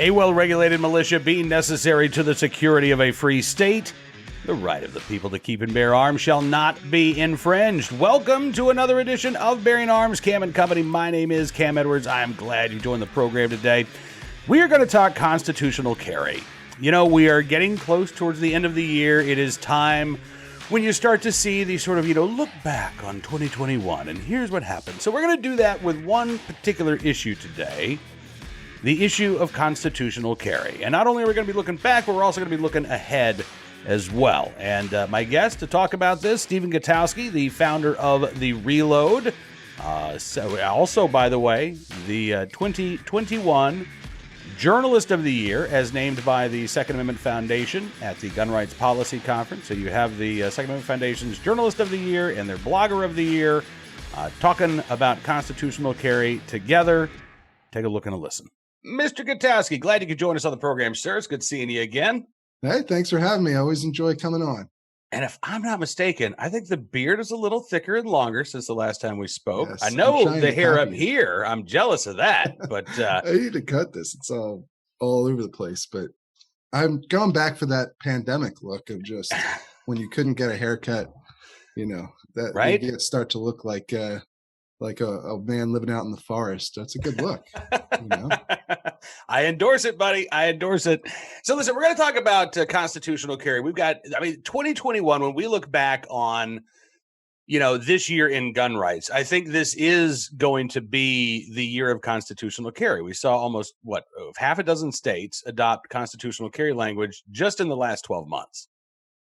A well-regulated militia being necessary to the security of a free state. The right of the people to keep and bear arms shall not be infringed. Welcome to another edition of Bearing Arms, Cam and Company. My name is Cam Edwards. I'm glad you joined the program today. We are going to talk constitutional carry. You know, we are getting close towards the end of the year. It is time when you start to see the sort of, look back on 2021, and here's what happened. So we're going to do that with one particular issue today, the issue of constitutional carry. And not only are we going to be looking back, but we're also going to be looking ahead as well. And my guest to talk about this, Stephen Gutowski, the founder of The Reload. Also, by the way, the 2021 Journalist of the Year, as named by the Second Amendment Foundation at the Gun Rights Policy Conference. So you have the Second Amendment Foundation's Journalist of the Year and their Blogger of the Year talking about constitutional carry together. Take a look and a listen. Mr. Gutowski, glad you could join us on the program, sir. It's good seeing you again. Hey, thanks for having me. I always enjoy coming on. And if I'm not mistaken, I think the beard is a little thicker and longer since the last time we spoke. Yes, I know the hair up here. I'm jealous of that, but I need to cut this. It's all over the place, but I'm going back for that pandemic look of just when you couldn't get a haircut, that right? You start to look like a man living out in the forest. That's a good look. I endorse it, buddy. I endorse it. So listen, we're going to talk about constitutional carry. We've got, 2021, when we look back on, this year in gun rights, I think this is going to be the year of constitutional carry. We saw almost, half a dozen states adopt constitutional carry language just in the last 12 months.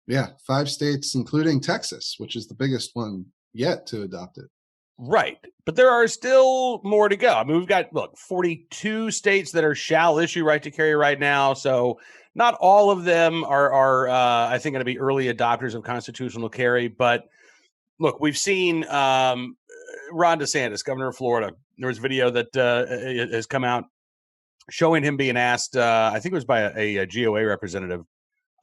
Yeah, 5 states, including Texas, which is the biggest one yet to adopt it. Right. But there are still more to go. I mean, we've got, 42 states that are shall issue right to carry right now. So not all of them are I think, going to be early adopters of constitutional carry. But look, we've seen Ron DeSantis, governor of Florida. There was a video that has come out showing him being asked, I think it was by a GOA representative,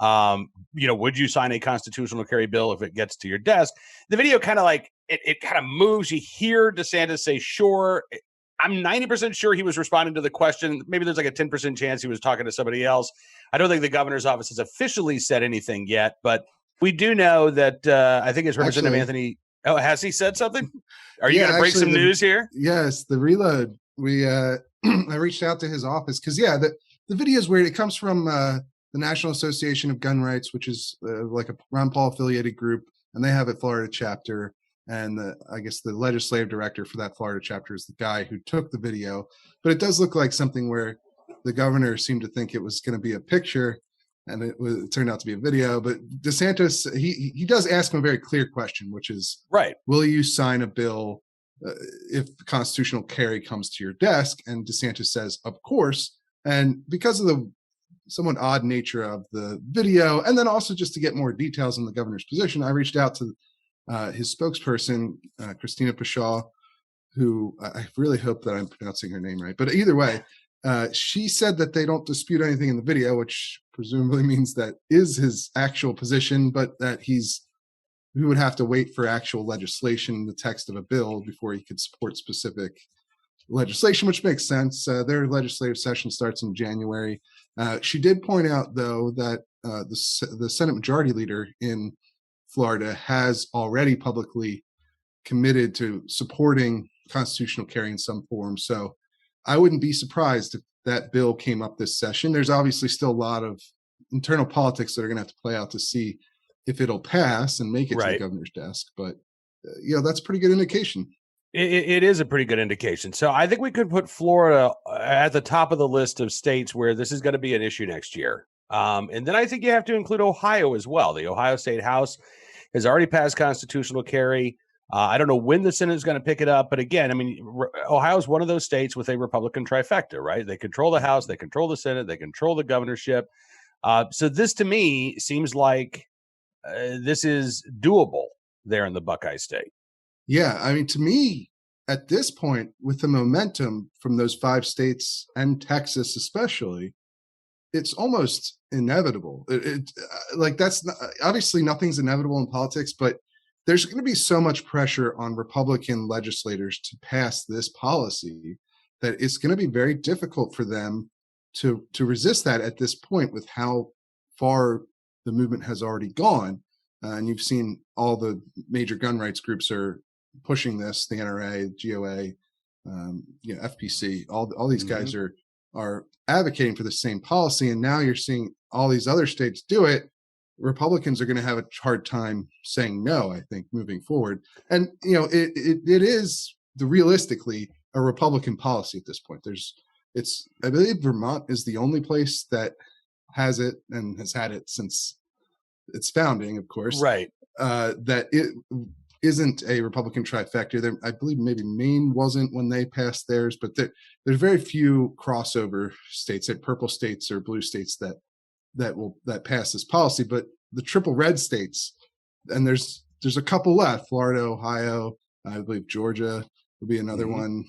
would you sign a constitutional carry bill if it gets to your desk? The video kind of it kind of moves. You hear DeSantis say, sure. I'm 90% sure he was responding to the question. Maybe there's like a 10% chance he was talking to somebody else. I don't think the governor's office has officially said anything yet, but we do know that I think it's Representative Anthony. Oh, has he said something? Are you going to break some news here? Yes, the Reload. We I reached out to his office because, the video is weird. It comes from the National Association of Gun Rights, which is like a Ron Paul affiliated group, and they have a Florida chapter. And I guess the legislative director for that Florida chapter is the guy who took the video. But it does look like something where the governor seemed to think it was going to be a picture, and it turned out to be a video. But DeSantis, he does ask him a very clear question, which is, right, will you sign a bill if constitutional carry comes to your desk? And DeSantis says, of course. And because of the somewhat odd nature of the video, and then also just to get more details on the governor's position, I reached out to his spokesperson, Christina Pashaw, who I really hope that I'm pronouncing her name right. But either way, she said that they don't dispute anything in the video, which presumably means that is his actual position, but that we would have to wait for actual legislation in the text of a bill before he could support specific legislation, which makes sense. Their legislative session starts in January. She did point out, though, that the Senate Majority Leader in Florida has already publicly committed to supporting constitutional carry in some form. So I wouldn't be surprised if that bill came up this session. There's obviously still a lot of internal politics that are going to have to play out to see if it'll pass and make it to the governor's desk. But, that's a pretty good indication. It is a pretty good indication. So I think we could put Florida at the top of the list of states where this is going to be an issue next year. And then I think you have to include Ohio as well. The Ohio State House has already passed constitutional carry. I don't know when the Senate is going to pick it up. But again, Ohio is one of those states with a Republican trifecta, right? They control the House, they control the Senate, they control the governorship. So this, to me, seems like this is doable there in the Buckeye State. Yeah, to me, at this point, with the momentum from those 5 states and Texas especially, it's almost inevitable. That's not, obviously nothing's inevitable in politics, but there's going to be so much pressure on Republican legislators to pass this policy that it's going to be very difficult for them to resist that at this point with how far the movement has already gone. And you've seen all the major gun rights groups are pushing this, the NRA, GOA, FPC, all these guys are advocating for the same policy. And now you're seeing all these other states do it. Republicans are going to have a hard time saying no, I think, moving forward. And, it is realistically a Republican policy at this point. I believe Vermont is the only place that has it and has had it since its founding, of course. Right. That it isn't a Republican trifecta. I believe maybe Maine wasn't when they passed theirs, but there's very few crossover states, like purple states or blue states that pass this policy. But the triple red states, and there's a couple left: Florida, Ohio, I believe Georgia will be another one.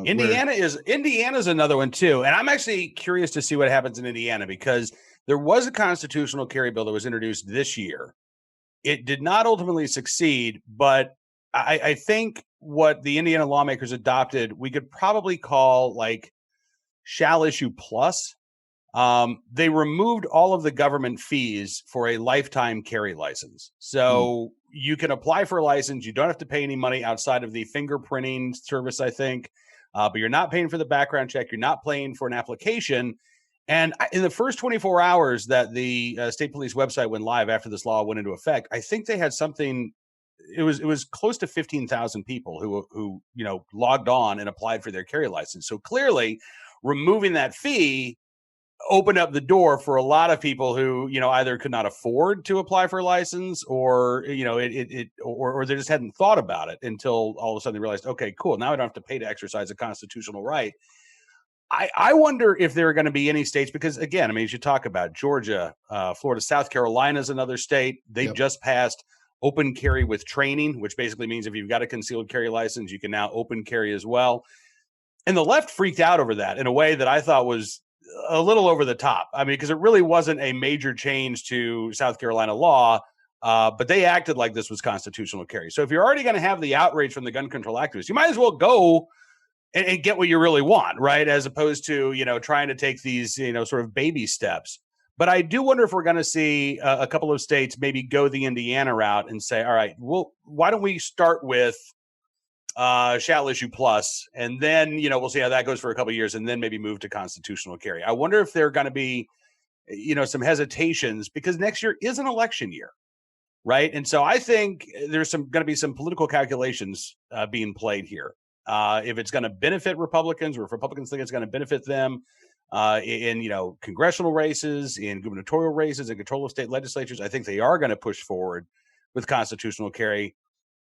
Indiana's another one too, and I'm actually curious to see what happens in Indiana, because there was a constitutional carry bill that was introduced this year. It did not ultimately succeed, but I think what the Indiana lawmakers adopted, we could probably call like shall issue plus. They removed all of the government fees for a lifetime carry license. So you can apply for a license. You don't have to pay any money outside of the fingerprinting service, I think. But you're not paying for the background check. You're not paying for an application. And in the first 24 hours that the state police website went live after this law went into effect, I think they had something. It was close to 15,000 people who logged on and applied for their carry license. So clearly, removing that fee opened up the door for a lot of people who either could not afford to apply for a license, or or they just hadn't thought about it until all of a sudden they realized, okay, cool, now I don't have to pay to exercise a constitutional right. I wonder if there are going to be any states, because again, I mean, as you talk about Georgia, Florida, South Carolina is another state. They've just passed open carry with training, which basically means if you've got a concealed carry license, you can now open carry as well. And the left freaked out over that in a way that I thought was a little over the top. I mean, because it really wasn't a major change to South Carolina law, but they acted like this was constitutional carry. So if you're already going to have the outrage from the gun control activists, you might as well go and get what you really want, right? As opposed to, trying to take these, sort of baby steps. But I do wonder if we're going to see a couple of states maybe go the Indiana route and say, all right, well, why don't we start with shall issue plus, and then, we'll see how that goes for a couple of years, and then maybe move to constitutional carry. I wonder if there are going to be, some hesitations, because next year is an election year, right? And so I think there's going to be some political calculations being played here. If it's going to benefit Republicans, or if Republicans think it's going to benefit them in congressional races, in gubernatorial races, in control of state legislatures, I think they are going to push forward with constitutional carry.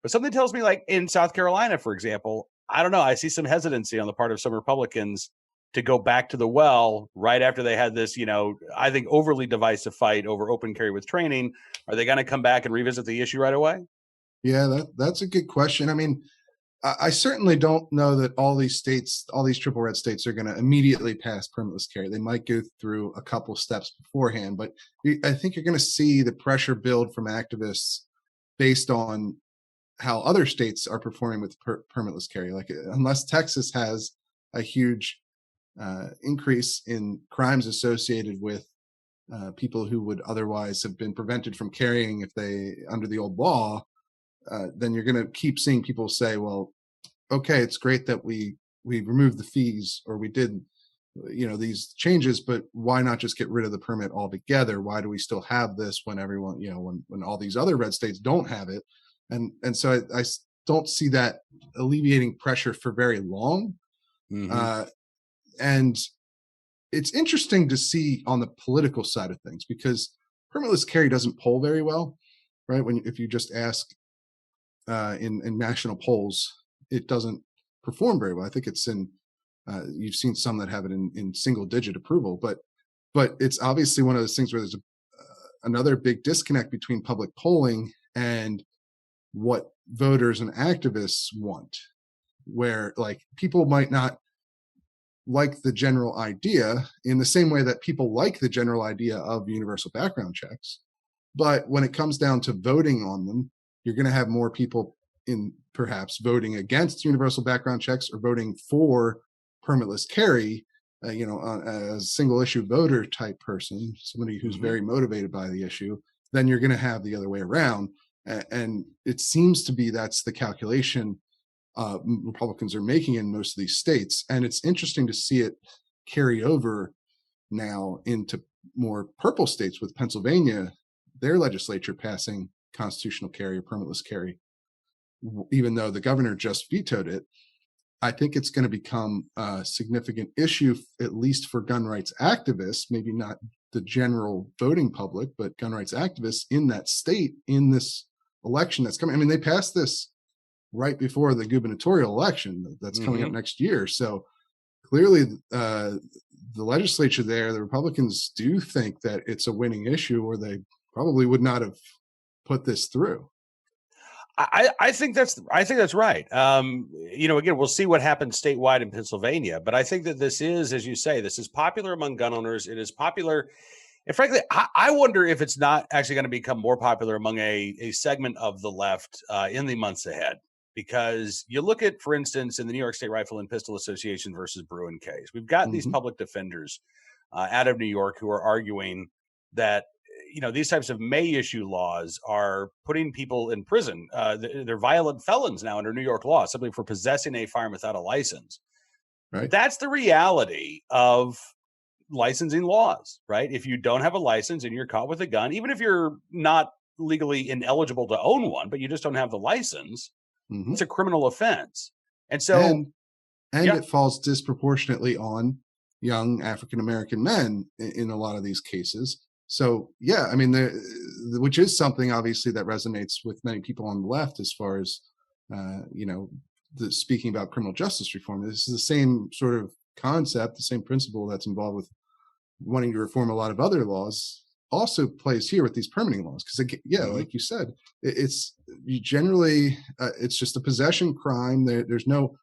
But something tells me, like in South Carolina, for example, I don't know, I see some hesitancy on the part of some Republicans to go back to the well right after they had this, I think overly divisive fight over open carry with training. Are they going to come back and revisit the issue right away? Yeah, that's a good question. I mean, I certainly don't know that all these states, all these triple red states, are going to immediately pass permitless carry. They might go through a couple steps beforehand, but I think you're going to see the pressure build from activists based on how other states are performing with permitless carry. Like, unless Texas has a huge increase in crimes associated with people who would otherwise have been prevented from carrying if they under the old law, then you're going to keep seeing people say, well, okay, it's great that we removed the fees, or we did, these changes, but why not just get rid of the permit altogether? Why do we still have this when everyone, when all these other red states don't have it? And so I don't see that alleviating pressure for very long. And it's interesting to see on the political side of things, because permitless carry doesn't poll very well, right? If you just ask in national polls, it doesn't perform very well. I think it's you've seen some that have it in single digit approval, but it's obviously one of those things where there's another big disconnect between public polling and what voters and activists want, where like people might not like the general idea in the same way that people like the general idea of universal background checks. But when it comes down to voting on them, you're going to have more people in perhaps voting against universal background checks or voting for permitless carry a single issue voter type person, somebody who's very motivated by the issue, then you're going to have the other way around. And it seems to be that's the calculation Republicans are making in most of these states. And it's interesting to see it carry over now into more purple states, with Pennsylvania, their legislature passing constitutional carry or permitless carry, even though the governor just vetoed it. I think it's going to become a significant issue, at least for gun rights activists, maybe not the general voting public, but gun rights activists in that state in this election that's coming. I mean, they passed this right before the gubernatorial election that's coming up next year. So clearly the legislature there, the Republicans do think that it's a winning issue, or they probably would not have put this through. I think that's right. Again, we'll see what happens statewide in Pennsylvania, but I think that this is, as you say, this is popular among gun owners. It is popular. And frankly, I wonder if it's not actually going to become more popular among a segment of the left in the months ahead. Because you look at, for instance, in the New York State Rifle and Pistol Association versus Bruin case, we've got these public defenders out of New York who are arguing that these types of May issue laws are putting people in prison. They're violent felons now under New York law, simply for possessing a firearm without a license. Right. That's the reality of licensing laws, right? If you don't have a license and you're caught with a gun, even if you're not legally ineligible to own one, but you just don't have the license, it's a criminal offense. And so, it falls disproportionately on young African-American men in a lot of these cases. So, yeah, I mean, which is something obviously that resonates with many people on the left as far as, speaking about criminal justice reform. This is the same sort of concept, the same principle that's involved with wanting to reform a lot of other laws also plays here with these permitting laws. Because, like you said, it's generally it's just a possession crime. There's no,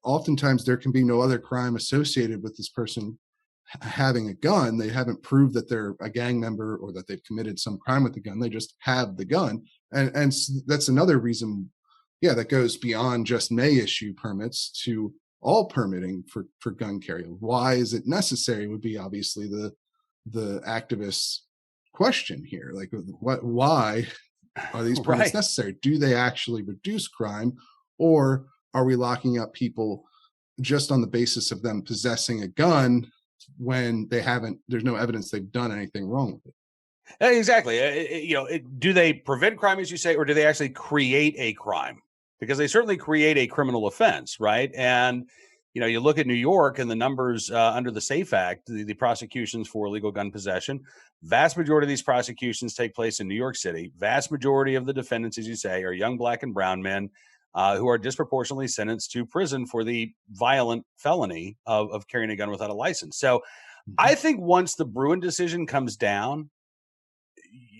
oftentimes there can be no other crime associated with this person having a gun. They haven't proved that they're a gang member or that they've committed some crime with the gun. They just have the gun. And that's another reason, that goes beyond just May issue permits to all permitting for gun carry. Why is it necessary would be obviously the activists' question here. Like, why are these permits necessary? Do they actually reduce crime, or are we locking up people just on the basis of them possessing a gun when there's no evidence they've done anything wrong with it? Exactly. Do they prevent crime, as you say, or do they actually create a crime? Because they certainly create a criminal offense, right? And you look at New York and the numbers under the SAFE Act, the prosecutions for illegal gun possession. Vast majority of these prosecutions take place in New York City. Vast majority of the defendants, as you say, are young Black and brown men who are disproportionately sentenced to prison for the violent felony of carrying a gun without a license. So I think once the Bruin decision comes down,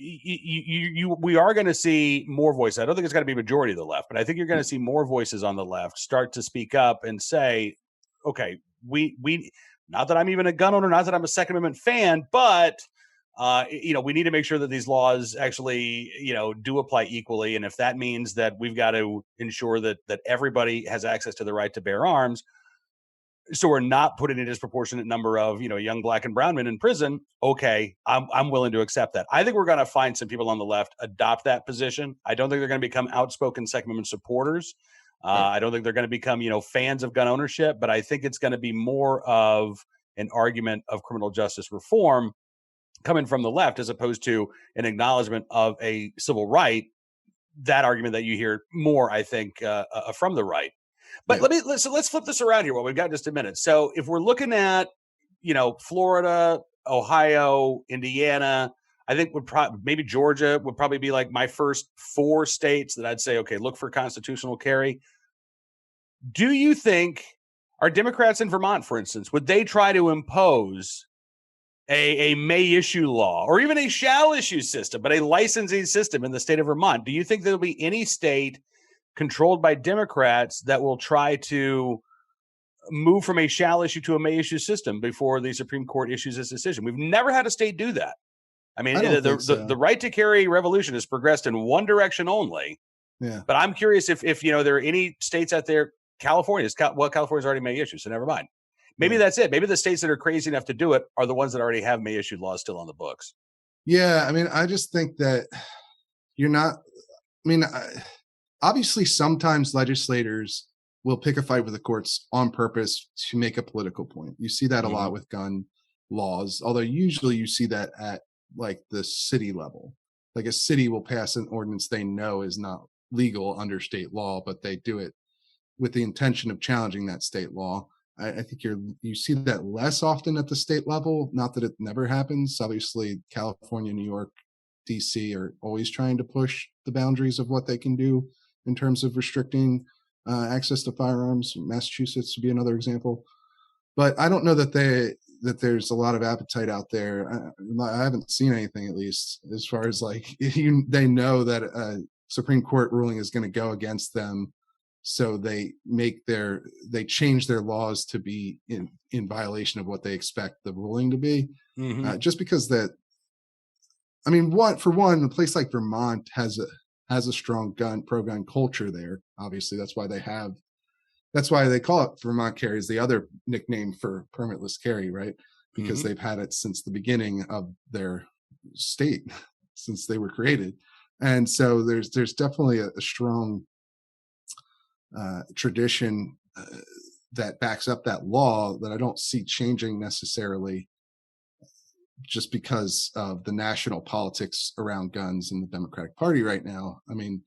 we are going to see more voices. I don't think it's going to be a majority of the left, but I think you're going to see more voices on the left start to speak up and say, okay, we not that I'm even a gun owner, not that I'm a Second Amendment fan, but we need to make sure that these laws actually, do apply equally. And if that means that we've got to ensure that everybody has access to the right to bear arms, so we're not putting a disproportionate number of, young Black and brown men in prison. Okay, I'm willing to accept that. I think we're going to find some people on the left adopt that position. I don't think they're going to become outspoken Second Amendment supporters. I don't think they're going to become, fans of gun ownership, but I think it's going to be more of an argument of criminal justice reform coming from the left, as opposed to an acknowledgement of a civil right. That argument that you hear more, I think, from the right. But let's flip this around here. Well, we've got just a minute. So if we're looking at, Florida, Ohio, Indiana, I think maybe Georgia would probably be like my first 4 states that I'd say, okay, look for constitutional carry. Do you think our Democrats in Vermont, for instance, would they try to impose a may issue law or even a shall issue system, but a licensing system in the state of Vermont? Do you think there'll be any state controlled by Democrats that will try to move from a shall issue to a may issue system before the Supreme Court issues its decision? We've never had a state do that. I mean, the right to carry revolution has progressed in one direction only. Yeah. But I'm curious if there are any states out there, California's already may issue, so never mind. maybe that's it. Maybe the states that are crazy enough to do it are the ones that already have May issued laws still on the books. Yeah, I mean, I just think that you're not. I mean, obviously, sometimes legislators will pick a fight with the courts on purpose to make a political point. You see that a lot with gun laws, although usually you see that at like the city level. Like a city will pass an ordinance they know is not legal under state law, but they do it with the intention of challenging that state law. I think you see that less often at the state level. Not that it never happens. Obviously, California, New York, DC are always trying to push the boundaries of what they can do in terms of restricting access to firearms. Massachusetts would be another example. But I don't know that there's a lot of appetite out there. I haven't seen anything, at least, as far as like they know that a Supreme Court ruling is going to go against them. So they change their laws to be in violation of what they expect the ruling to be. Just because that, I mean, a place like Vermont has a strong pro-gun culture there. Obviously, that's why they call it Vermont carry, is the other nickname for permitless carry, right? Because they've had it since the beginning of their state, since they were created. And so there's definitely a strong tradition that backs up that law that I don't see changing necessarily just because of the national politics around guns in the Democratic Party right now. I mean,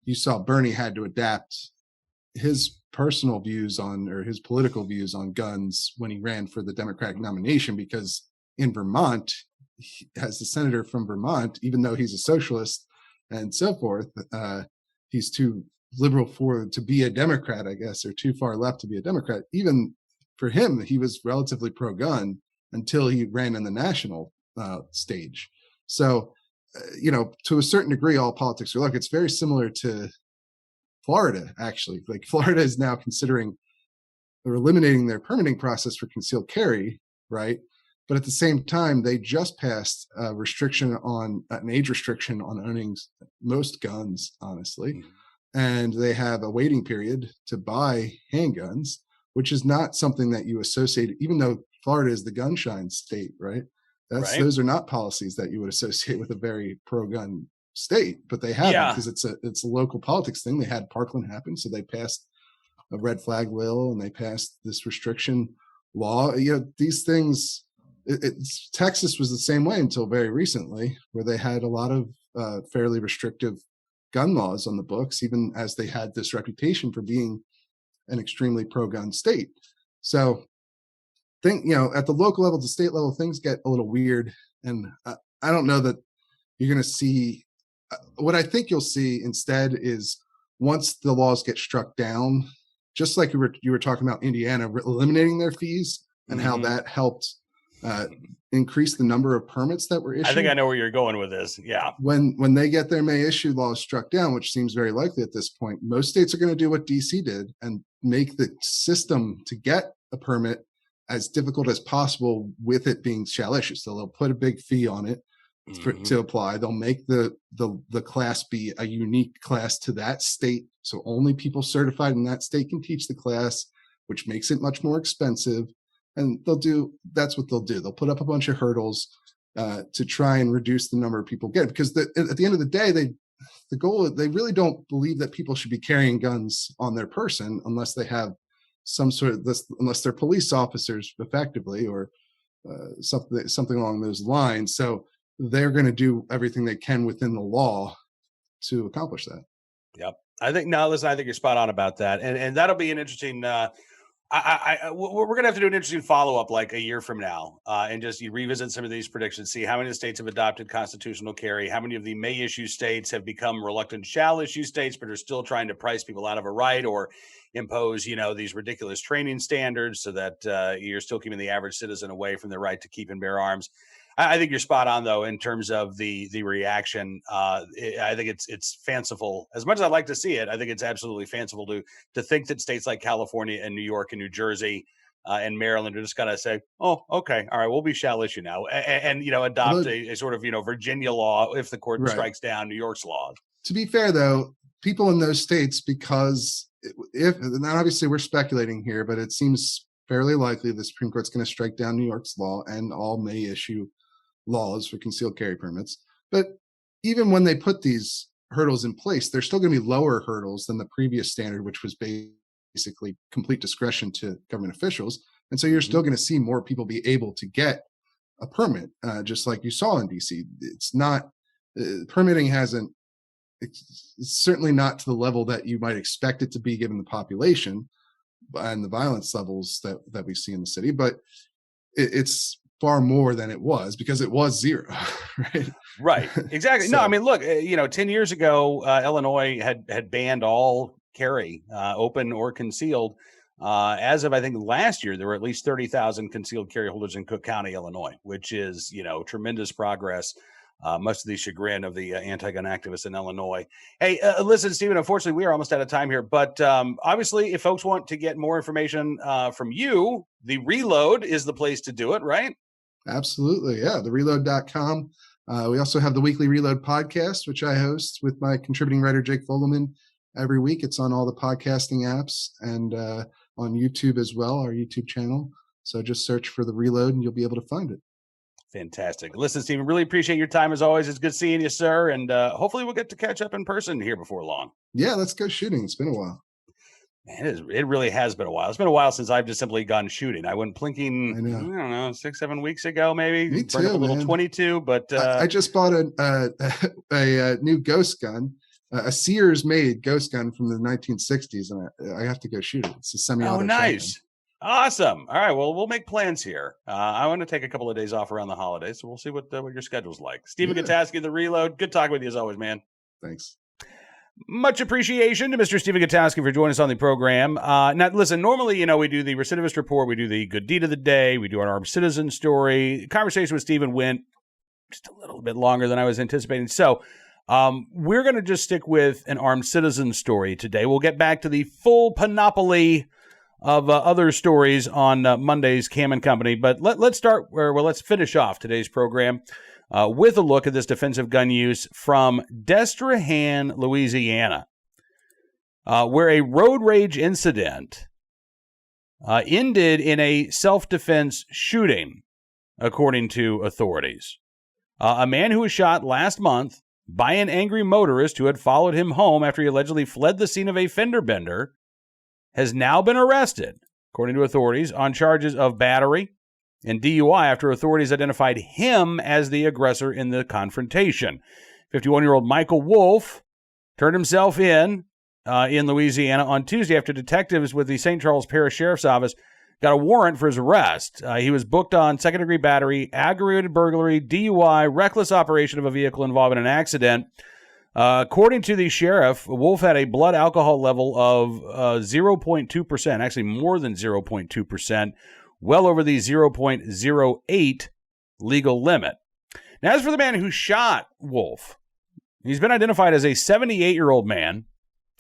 you saw Bernie had to adapt his personal views or his political views on guns when he ran for the Democratic nomination, because in Vermont, as the senator from Vermont, even though he's a socialist and so forth, he's too liberal to be a Democrat, I guess, or too far left to be a Democrat. Even for him, he was relatively pro-gun until he ran in the national stage. So, to a certain degree, all politics are like, it's very similar to Florida, actually. Like Florida is now considering they're eliminating their permitting process for concealed carry, right? But at the same time, they just passed an age restriction on owning most guns, honestly. And they have a waiting period to buy handguns, which is not something that you associate, even though Florida is the gunshine state, right? Those are not policies that you would associate with a very pro-gun state, but they haven't, because it's a local politics thing. They had Parkland happen, so they passed a red flag bill and they passed this restriction law. These things. Texas was the same way until very recently, where they had a lot of fairly restrictive gun laws on the books, even as they had this reputation for being an extremely pro-gun state. So at the local level, the state level, things get a little weird. And I don't know that you're going to see, what I think you'll see instead is, once the laws get struck down, just like you were talking about Indiana eliminating their fees and how that helped increase the number of permits that were issued. I think I know where you're going with this. Yeah. When they get their May issue laws struck down, which seems very likely at this point, most states are going to do what DC did and make the system to get a permit as difficult as possible, with it being shall issue. So they'll put a big fee on it to apply. They'll make the class be a unique class to that state. So only people certified in that state can teach the class, which makes it much more expensive. And that's what they'll do. They'll put up a bunch of hurdles to try and reduce the number of people get it. Because at the end of the day, they really don't believe that people should be carrying guns on their person unless they have some sort of this, unless they're police officers effectively, or something along those lines. So they're going to do everything they can within the law to accomplish that. Yep. I think you're spot on about that. And that'll be an interesting, we're going to have to do an interesting follow-up like a year from now, and just revisit some of these predictions, see how many states have adopted constitutional carry, how many of the may issue states have become reluctant shall issue states, but are still trying to price people out of a right, or impose, these ridiculous training standards so that you're still keeping the average citizen away from their right to keep and bear arms. I think you're spot on, though, in terms of the reaction. I think it's fanciful. As much as I'd like to see it, I think it's absolutely fanciful to think that states like California and New York and New Jersey and Maryland are just going to say, oh, okay, all right, we'll be shall issue now, and adopt a sort of Virginia law if the court strikes down New York's law. To be fair, though, people in those states, because and obviously we're speculating here, but it seems fairly likely the Supreme Court's going to strike down New York's law and all may issue laws for concealed carry permits. But even when they put these hurdles in place, they're still going to be lower hurdles than the previous standard, which was basically complete discretion to government officials. And so you're still going to see more people be able to get a permit, just like you saw in DC. It's not, permitting hasn't, it's certainly not to the level that you might expect it to be given the population and the violence levels that we see in the city, but it's far more than it was because it was zero, right? Right, exactly. So, No, I mean, look, 10 years ago, Illinois had banned all carry, open or concealed. As of, I think, last year, there were at least 30,000 concealed carry holders in Cook County, Illinois, which is, tremendous progress. Much to the chagrin of the anti-gun activists in Illinois. Hey, listen, Stephen, unfortunately, we are almost out of time here. But obviously, if folks want to get more information from you, the Reload is the place to do it, right? Absolutely. Yeah, thereload.com. We also have the Weekly Reload podcast, which I host with my contributing writer, Jake Fogelman, every week. It's on all the podcasting apps and on YouTube as well, our YouTube channel. So just search for the Reload and you'll be able to find it. Fantastic. Listen, Stephen, really appreciate your time as always. It's good seeing you, sir. And hopefully we'll get to catch up in person here before long. Yeah, let's go shooting. It's been a while. Man, it really has been a while. It's been a while since I've just simply gone shooting. I went plinking, I don't know, 6-7 weeks ago, maybe. Me too, burned up a little man. 22, but I just bought a new ghost gun, a Sears made ghost gun from the 1960s, and I have to go shoot it. It's a semi-auto. Oh, nice. shotgun. Awesome. All right. Well, we'll make plans here. I want to take a couple of days off around the holidays, so we'll see what your schedule's like. Stephen Gutowski, The Reload. Good talking with you as always, man. Thanks. Much appreciation to Mr. Stephen Gutowski for joining us on the program. Now, listen, normally, we do the recidivist report, we do the good deed of the day, we do an armed citizen story. The conversation with Stephen went just a little bit longer than I was anticipating. So we're going to just stick with an armed citizen story today. We'll get back to the full panoply of other stories on Monday's Cam and Company. But let's finish off today's program with a look at this defensive gun use from Destrehan, Louisiana, where a road rage incident ended in a self-defense shooting, according to authorities. A man who was shot last month by an angry motorist who had followed him home after he allegedly fled the scene of a fender bender has now been arrested, according to authorities, on charges of battery and DUI after authorities identified him as the aggressor in the confrontation. 51-year-old Michael Wolf turned himself in Louisiana on Tuesday after detectives with the St. Charles Parish Sheriff's Office got a warrant for his arrest. He was booked on second-degree battery, aggravated burglary, DUI, reckless operation of a vehicle involving an accident. According to the sheriff, Wolf had a blood alcohol level of 0.2%, actually more than 0.2%, well over the 0.08 legal limit. Now, as for the man who shot Wolf, he's been identified as a 78-year-old man,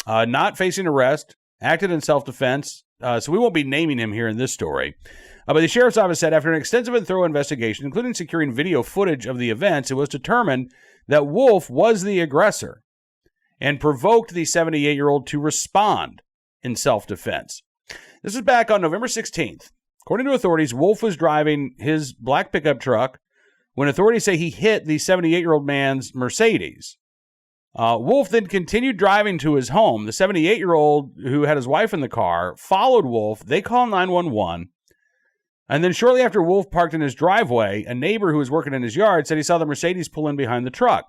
not facing arrest, acted in self-defense, so we won't be naming him here in this story. But the sheriff's office said after an extensive and thorough investigation, including securing video footage of the events, it was determined that Wolf was the aggressor and provoked the 78-year-old to respond in self-defense. This is back on November 16th. According to authorities, Wolf was driving his black pickup truck when authorities say he hit the 78-year-old man's Mercedes. Wolf then continued driving to his home. The 78-year-old, who had his wife in the car, followed Wolf. They called 911. And then shortly after Wolf parked in his driveway, a neighbor who was working in his yard said he saw the Mercedes pull in behind the truck.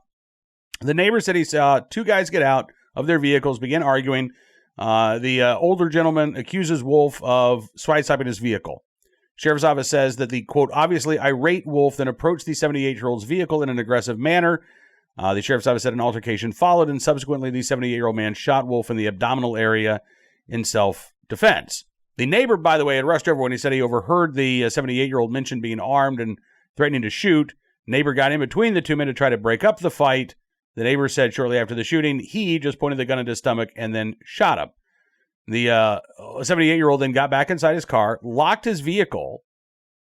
The neighbor said he saw two guys get out of their vehicles, begin arguing. The older gentleman accuses Wolf of sideswiping his vehicle. Sheriff's office says that the, quote, obviously irate Wolf then approached the 78-year-old's vehicle in an aggressive manner. The sheriff's office said an altercation followed, and subsequently the 78-year-old man shot Wolf in the abdominal area in self-defense. The neighbor, by the way, had rushed over when he said he overheard the 78-year-old mention being armed and threatening to shoot. Neighbor got in between the two men to try to break up the fight. The neighbor said shortly after the shooting, he just pointed the gun at his stomach and then shot him. The 78-year-old then got back inside his car, locked his vehicle.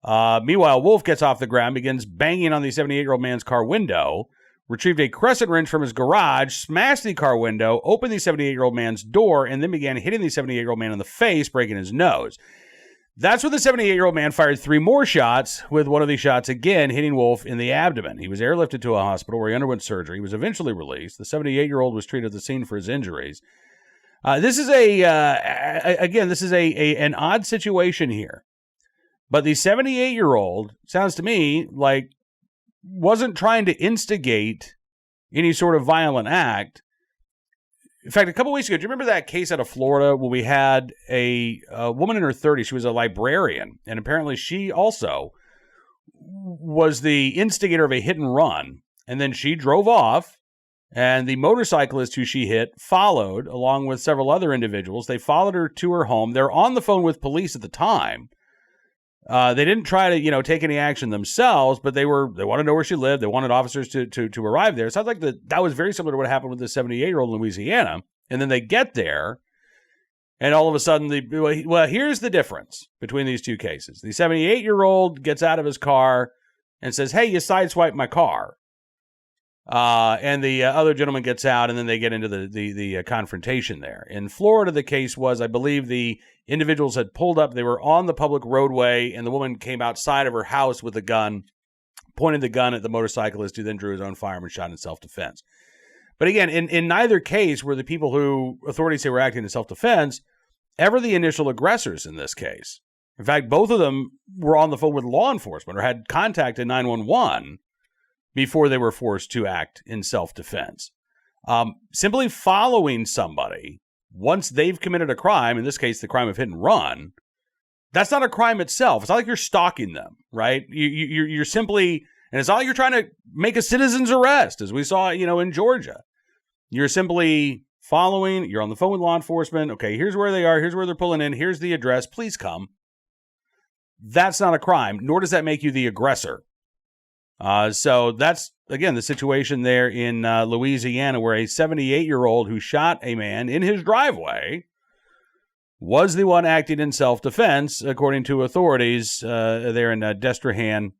Meanwhile, Wolf gets off the ground, begins banging on the 78-year-old man's car window, retrieved a crescent wrench from his garage, smashed the car window, opened the 78-year-old man's door, and then began hitting the 78-year-old man in the face, breaking his nose. That's when the 78-year-old man fired 3 more shots, with one of these shots again hitting Wolf in the abdomen. He was airlifted to a hospital where he underwent surgery. He was eventually released. The 78-year-old was treated at the scene for his injuries. This is an odd situation here. But the 78-year-old sounds to me like wasn't trying to instigate any sort of violent act. In fact, a couple weeks ago, do you remember that case out of Florida where we had a woman in her 30s? She was a librarian, and apparently she also was the instigator of a hit and run. And then she drove off, and the motorcyclist who she hit followed, along with several other individuals. They followed her to her home. They're on the phone with police at the time. They didn't try to, take any action themselves, but they wanted to know where she lived. They wanted officers to arrive there. It sounds like that was very similar to what happened with the 78-year-old in Louisiana. And then they get there, and all of a sudden, here's the difference between these two cases. The 78-year-old gets out of his car and says, "Hey, you sideswiped my car." And the other gentleman gets out, and then they get into the confrontation there. In Florida, the case was, I believe, the individuals had pulled up. They were on the public roadway, and the woman came outside of her house with a gun, pointed the gun at the motorcyclist, who then drew his own firearm and shot in self-defense. But again, in neither case were the people who authorities say were acting in self-defense ever the initial aggressors in this case. In fact, both of them were on the phone with law enforcement or had contacted 911 before they were forced to act in self-defense. Simply following somebody once they've committed a crime, in this case, the crime of hit and run, that's not a crime itself. It's not like you're stalking them, right? You're simply, and it's not like you're trying to make a citizen's arrest, as we saw, in Georgia. You're simply following, you're on the phone with law enforcement. Okay, here's where they are. Here's where they're pulling in. Here's the address. Please come. That's not a crime, nor does that make you the aggressor. So that's, again, the situation there in Louisiana, where a 78-year-old who shot a man in his driveway was the one acting in self-defense, according to authorities there in Destrehan,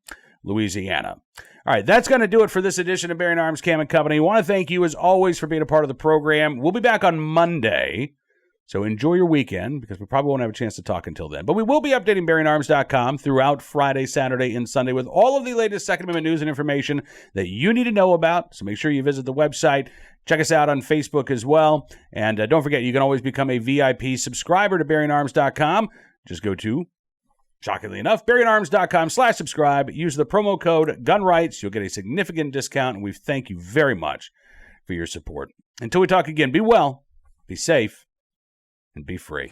Louisiana. All right, that's going to do it for this edition of Bearing Arms Cam and Company. I want to thank you, as always, for being a part of the program. We'll be back on Monday, so enjoy your weekend, because we probably won't have a chance to talk until then. But we will be updating BearingArms.com throughout Friday, Saturday, and Sunday with all of the latest Second Amendment news and information that you need to know about. So make sure you visit the website. Check us out on Facebook as well. And don't forget, you can always become a VIP subscriber to BearingArms.com. Just go to, shockingly enough, BearingArms.com/subscribe. Use the promo code GUNRIGHTS. You'll get a significant discount, and we thank you very much for your support. Until we talk again, be well, be safe, and be free.